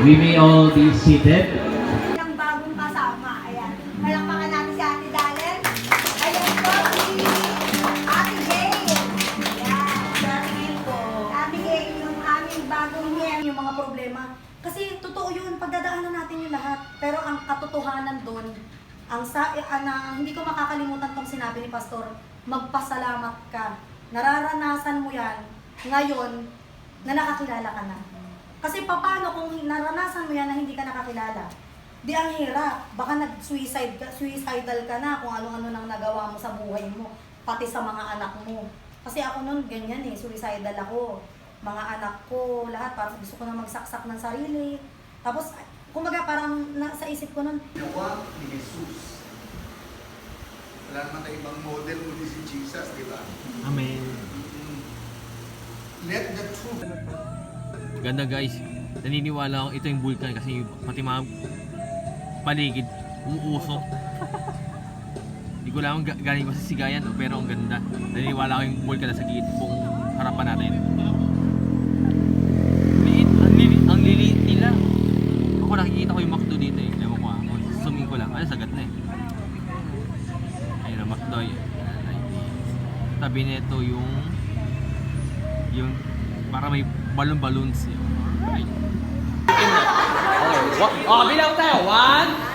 we may all be seated. Ang bagong kasama. Ayan. Palakpakan natin si Ate Dalen. Ayan po si Ate Jane. Ayan. Ate Jane, yung aming bagong hair, yung mga problema. Kasi totoo yun, pagdadaanan natin yung lahat. Pero ang katotohanan doon, hindi ko makakalimutan tong sinabi ni Pastor, magpasalamat ka. Nararanasan mo yan ngayon na nakakilala ka na. Kasi paano kung naranasan mo yan na hindi ka nakakilala? Di ang hirap. Baka suicidal ka na kung ano-ano nang nagawa mo sa buhay mo. Pati sa mga anak mo. Kasi ako nun ganyan suicidal ako. Mga anak ko, lahat, parang gusto ko na magsaksak ng sarili. Tapos, kumbaga parang sa isip ko nun, Ginawa ni Jesus. Wala naman na ibang model kundi si Jesus, di ba? Amen. Let the truth. Ganda guys. Naniniwala ako ito yung vulkan kasi pati mga paligid umuusok. Hindi ko lang galing ba sa sigayan pero ang ganda. Naniniwala ako yung vulkan na sa gitpong harapan natin. Ang liliit nila. Ako nakikita ko yung McDo dito eh. Ewan ko zooming ko lang. Ano sagat na eh. Ayun ang McDo yun. Tabi nito yung para may balloons yun. Right. Okay. Bilang tayo. 1,